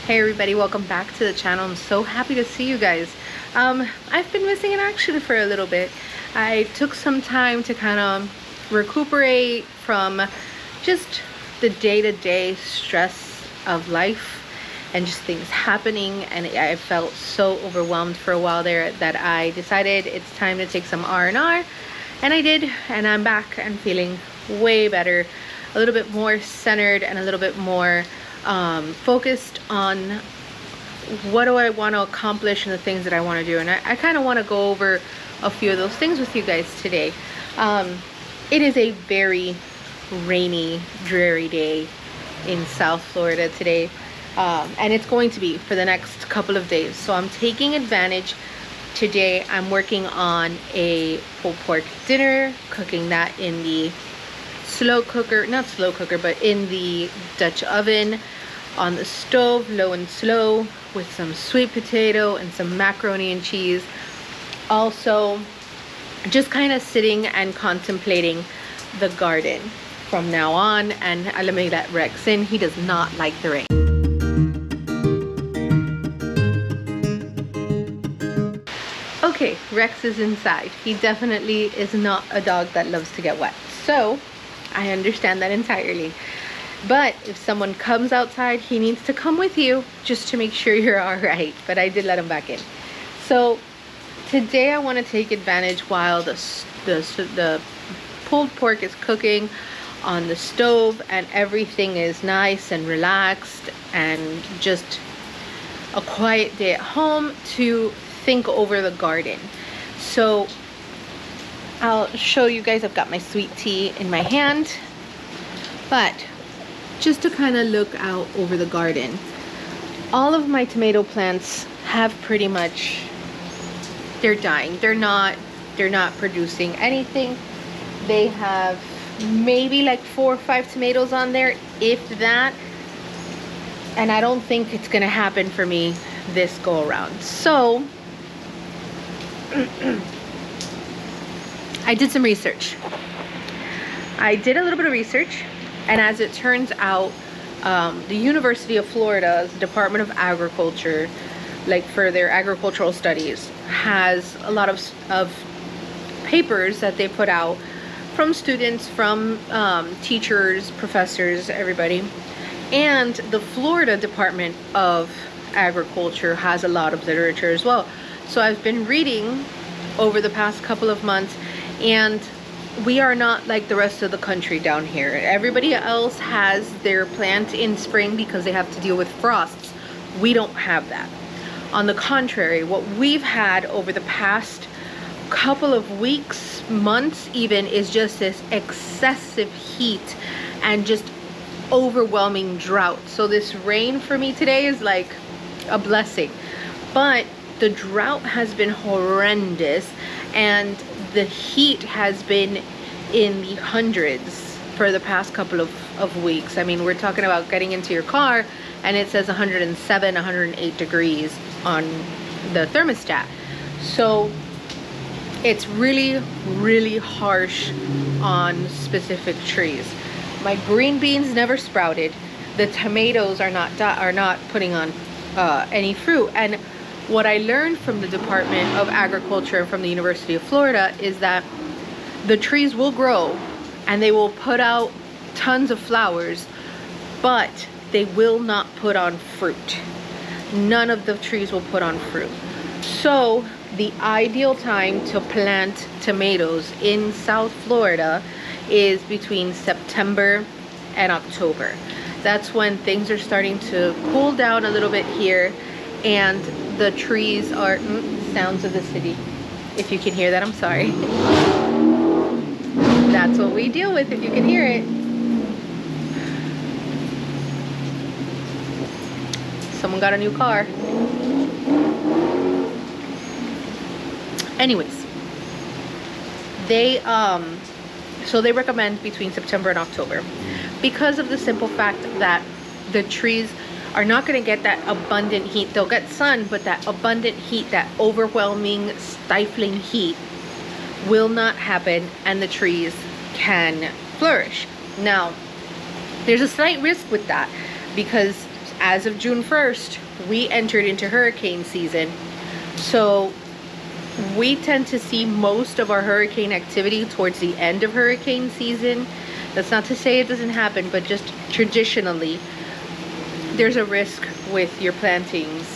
Hey everybody, welcome back to the channel. I'm so happy to see you guys. I've been missing in action for a little bit. I took some time to kind of recuperate from just the day-to-day stress of life and just things happening, and I felt so overwhelmed for a while there that I decided it's time to take some R&R, and I did, and I'm back and feeling way better, a little bit more centered and a little bit more focused on what do I want to accomplish and the things that I want to do. And I kind of want to go over a few of those things with you guys today. It is a very rainy, dreary day in South Florida today, and it's going to be for the next couple of days. So I'm taking advantage. Today I'm working on a pulled pork dinner, cooking that in the slow cooker, not slow cooker, but in the Dutch oven on the stove, low and slow, with some sweet potato and some macaroni and cheese. Also, just kind of sitting and contemplating the garden from now on. And let me let Rex in. He does not like the rain. Okay, Rex is inside. He definitely is not a dog that loves to get wet. So I understand that entirely. But if someone comes outside, he needs to come with you just to make sure you're all right. But I did let him back in. So today I want to take advantage while the pulled pork is cooking on the stove and everything is nice and relaxed and just a quiet day at home to think over the garden. So I'll show you guys. I've got my sweet tea in my hand, but just to kind of look out over the garden, all of my tomato plants have pretty much, they're dying. They're not producing anything. They have maybe like 4 or 5 tomatoes on there, if that, and I don't think it's gonna happen for me this go around. So I did some research. I did a little bit of research, and as it turns out, the University of Florida's Department of Agriculture, like for their agricultural studies, has a lot of papers that they put out from students, from teachers, professors, everybody. And the Florida Department of Agriculture has a lot of literature as well. So I've been reading over the past couple of months, and we are not like the rest of the country down here. Everybody else has their plant in spring because they have to deal with frosts. We don't have that. On the contrary, what we've had over the past couple of weeks, months even, is just this excessive heat and just overwhelming drought. So this rain for me today is like a blessing. But the drought has been horrendous, and the heat has been in the hundreds for the past couple of weeks. I mean, we're talking about getting into your car and it says 107, 108 degrees on the thermostat. So it's really, really harsh on specific trees. My green beans never sprouted. The tomatoes are not putting on any fruit. And what I learned from the Department of Agriculture and from the University of Florida is that the trees will grow and they will put out tons of flowers, but they will not put on fruit. None of the trees will put on fruit. So the ideal time to plant tomatoes in South Florida is between September and October. That's when things are starting to cool down a little bit here, and the trees are sounds of the city. If you can hear that, I'm sorry. That's what we deal with, if you can hear it. Someone got a new car. Anyways, they so they recommend between September and October because of the simple fact that the trees are not going to get that abundant heat. They'll get sun, but that abundant heat, that overwhelming, stifling heat will not happen, and the trees can flourish. Now, there's a slight risk with that because as of June 1st, we entered into hurricane season. So we tend to see most of our hurricane activity towards the end of hurricane season. That's not to say it doesn't happen, but just traditionally, there's a risk with your plantings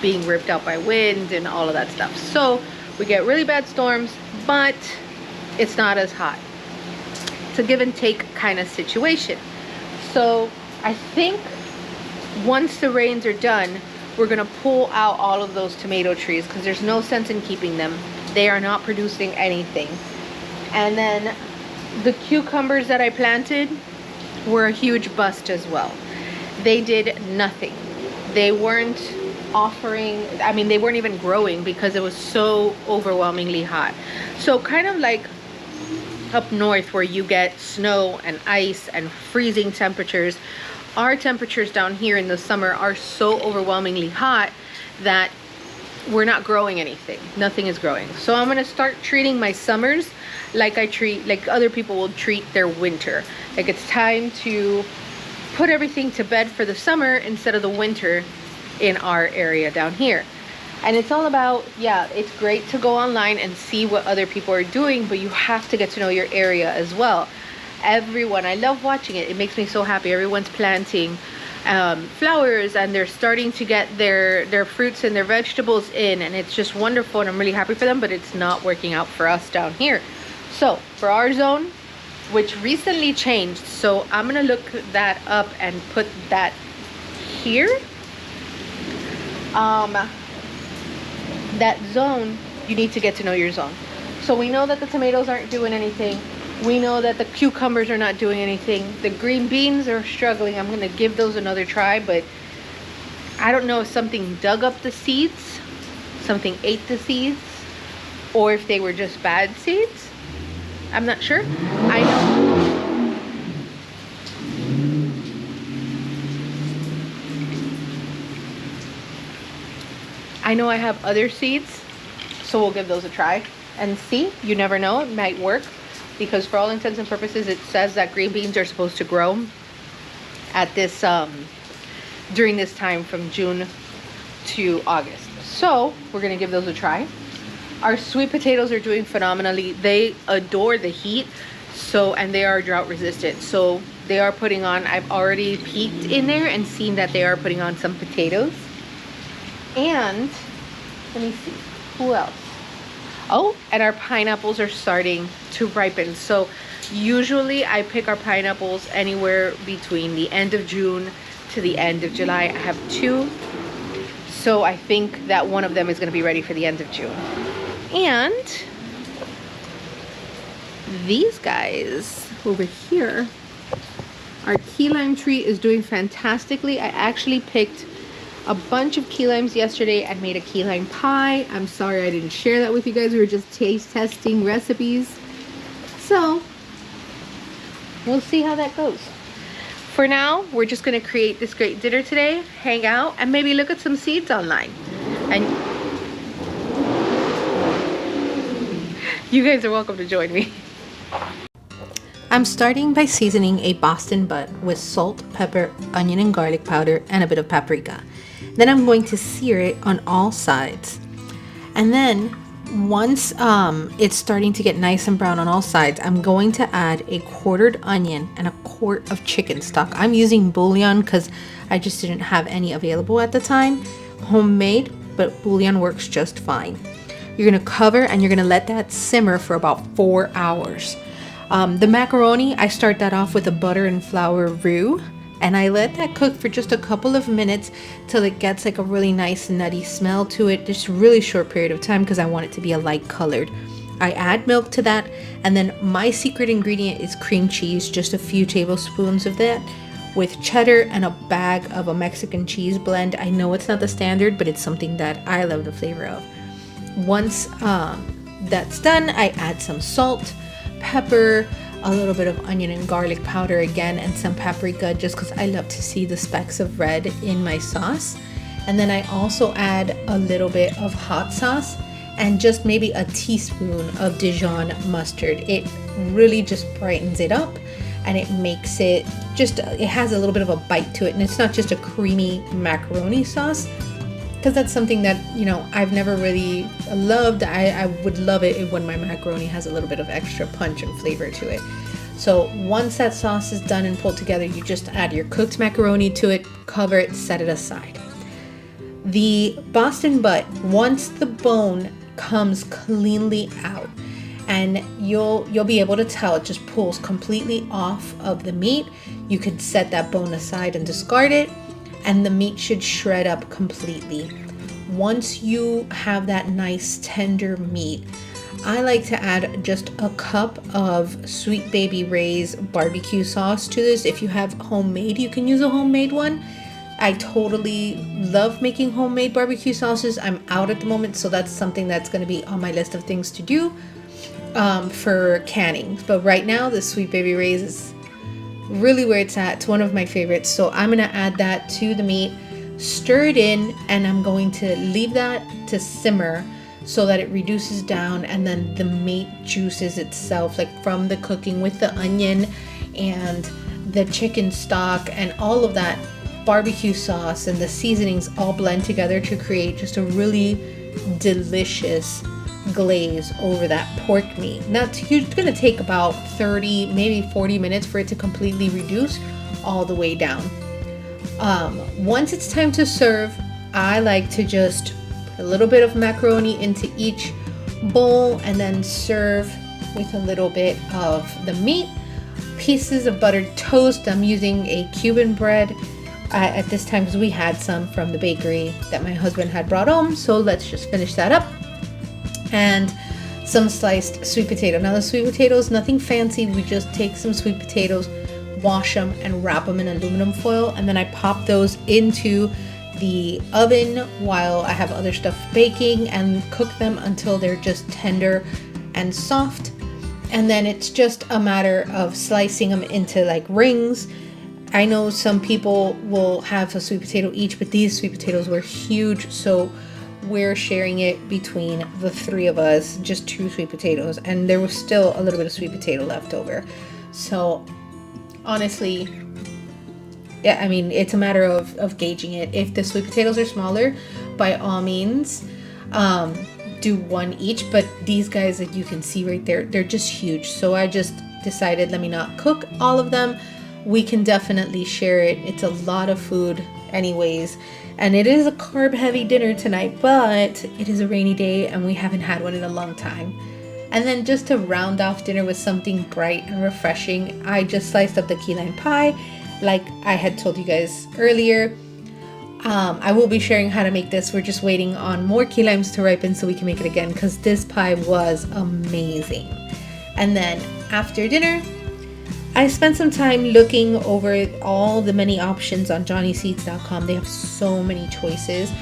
being ripped out by wind and all of that stuff. So we get really bad storms, but it's not as hot. It's a give and take kind of situation. So I think once the rains are done, we're gonna pull out all of those tomato trees because there's no sense in keeping them. They are not producing anything. And then the cucumbers that I planted were a huge bust as well. They did nothing. They weren't offering, I mean, they weren't even growing because it was so overwhelmingly hot. So kind of like up north where you get snow and ice and freezing temperatures, our temperatures down here in the summer are so overwhelmingly hot that we're not growing anything. Nothing is growing. So I'm gonna start treating my summers like other people will treat their winter. Like it's time to put everything to bed for the summer instead of the winter in our area down here. And it's all about, yeah, it's great to go online and see what other people are doing, but you have to get to know your area as well. Everyone, I love watching it. It makes me so happy. Everyone's planting flowers and they're starting to get their fruits and their vegetables in, and it's just wonderful, and I'm really happy for them, but it's not working out for us down here. So for our zone, which recently changed, so I'm gonna look that up and put that here. That zone, you need to get to know your zone. So we know that the tomatoes aren't doing anything. We know that the cucumbers are not doing anything. The green beans are struggling. I'm gonna give those another try, but I don't know if something dug up the seeds, something ate the seeds, or if they were just bad seeds. I'm not sure. I know I have other seeds, so we'll give those a try and see. You never know, it might work, because for all intents and purposes, it says that green beans are supposed to grow at this during this time from June to August. So we're gonna give those a try. Our sweet potatoes are doing phenomenally. They adore the heat, and they are drought resistant. So they are putting on, I've already peeked in there and seen that they are putting on some potatoes. And let me see, who else? Oh, and our pineapples are starting to ripen. So usually I pick our pineapples anywhere between the end of June to the end of July. I have 2. So I think that one of them is gonna be ready for the end of June. And these guys over here, our key lime tree is doing fantastically. I actually picked a bunch of key limes yesterday and made a key lime pie. I'm sorry I didn't share that with you guys. We were just taste testing recipes. So we'll see how that goes. For now, we're just gonna create this great dinner today, hang out, and maybe look at some seeds online. And you guys are welcome to join me. I'm starting by seasoning a Boston butt with salt, pepper, onion and garlic powder, and a bit of paprika. Then I'm going to sear it on all sides. And then once it's starting to get nice and brown on all sides, I'm going to add a quartered onion and a quart of chicken stock. I'm using bouillon because I just didn't have any available at the time. Homemade, but bouillon works just fine. You're gonna cover and you're gonna let that simmer for about 4 hours. The macaroni, I start that off with a butter and flour roux, and I let that cook for just a couple of minutes till it gets like a really nice nutty smell to it. Just a really short period of time because I want it to be a light colored. I add milk to that, and then my secret ingredient is cream cheese, just a few tablespoons of that with cheddar and a bag of a Mexican cheese blend. I know it's not the standard, but it's something that I love the flavor of. Once that's done, I add some salt, pepper, a little bit of onion and garlic powder again, and some paprika just because I love to see the specks of red in my sauce. And then I also add a little bit of hot sauce and just maybe a teaspoon of Dijon mustard. It really just brightens it up. and it makes it just, it has a little bit of a bite to it, and it's not just a creamy macaroni sauce, because that's something that, you know, I've never really loved. I would love it when my macaroni has a little bit of extra punch and flavor to it. So once that sauce is done and pulled together, you just add your cooked macaroni to it, cover it, set it aside. The Boston butt, once the bone comes cleanly out, and you'll be able to tell it just pulls completely off of the meat, you could set that bone aside and discard it, and the meat should shred up completely. Once you have that nice tender meat, I like to add just a cup of Sweet Baby Ray's barbecue sauce to this. If you have homemade, you can use a homemade one. I totally love making homemade barbecue sauces. I'm out at the moment, so that's something that's going to be on my list of things to do for canning. But right now, the Sweet Baby Ray's is really where it's at. It's one of my favorites. So I'm going to add that to the meat, stir it in, and I'm going to leave that to simmer so that it reduces down, and then the meat juices itself, like from the cooking with the onion and the chicken stock and all of that barbecue sauce and the seasonings all blend together to create just a really delicious glaze over that pork meat. Now it's going to take about 30, maybe 40 minutes for it to completely reduce all the way down. Once it's time to serve, I like to just put a little bit of macaroni into each bowl and then serve with a little bit of the meat, pieces of buttered toast. I'm using a Cuban bread at this time because we had some from the bakery that my husband had brought home, so let's just finish that up. And some sliced sweet potato. Now the sweet potatoes, nothing fancy. We just take some sweet potatoes, wash them, and wrap them in aluminum foil, and then I pop those into the oven while I have other stuff baking and cook them until they're just tender and soft. And then it's just a matter of slicing them into like rings. I know some people will have a sweet potato each, but these sweet potatoes were huge, so we're sharing it between the three of us, just 2 sweet potatoes, and there was still a little bit of sweet potato left over. So honestly, yeah, I mean, it's a matter of gauging it. If the sweet potatoes are smaller, by all means, do 1 each, but these guys that you can see right there, they're just huge. So I just decided, let me not cook all of them. We can definitely share it. It's a lot of food anyways, and it is a carb heavy dinner tonight, but it is a rainy day and we haven't had one in a long time. And then just to round off dinner with something bright and refreshing, I just sliced up the key lime pie like I had told you guys earlier. I will be sharing how to make this. We're just waiting on more key limes to ripen so we can make it again, because this pie was amazing. And then after dinner, I spent some time looking over all the many options on johnnyseeds.com. They have so many choices.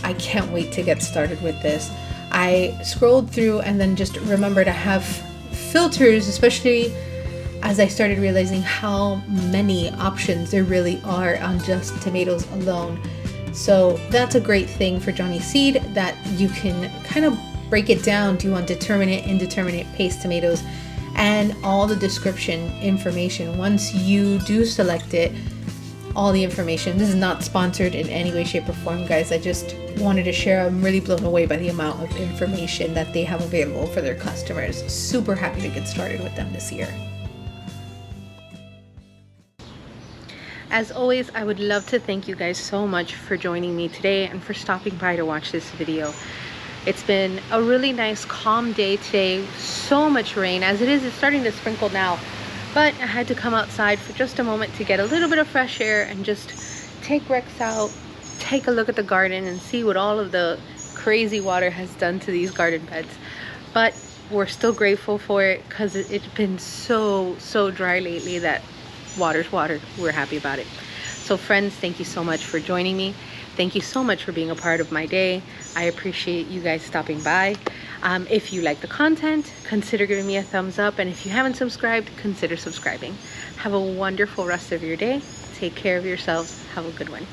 I can't wait to get started with this. I scrolled through and then just remembered I have filters, especially as I started realizing how many options there really are on just tomatoes alone. So that's a great thing for Johnny Seed, that you can kind of break it down. Do you want determinate, indeterminate, paste tomatoes, and all the description information. Once you do select it, all the information. This is not sponsored in any way, shape, or form, guys. I just wanted to share. I'm really blown away by the amount of information that they have available for their customers. Super happy to get started with them this year. As always, I would love to thank you guys so much for joining me today and for stopping by to watch this video. It's been a really nice, calm day today. So much rain. As it is, it's starting to sprinkle now. But I had to come outside for just a moment to get a little bit of fresh air and just take Rex out, take a look at the garden and see what all of the crazy water has done to these garden beds. But we're still grateful for it, because it's been so dry lately that water's water. We're happy about it. So friends, thank you so much for joining me. Thank you so much for being a part of my day. I appreciate you guys stopping by. If you like the content, consider giving me a thumbs up. And if you haven't subscribed, consider subscribing. Have a wonderful rest of your day. Take care of yourselves. Have a good one.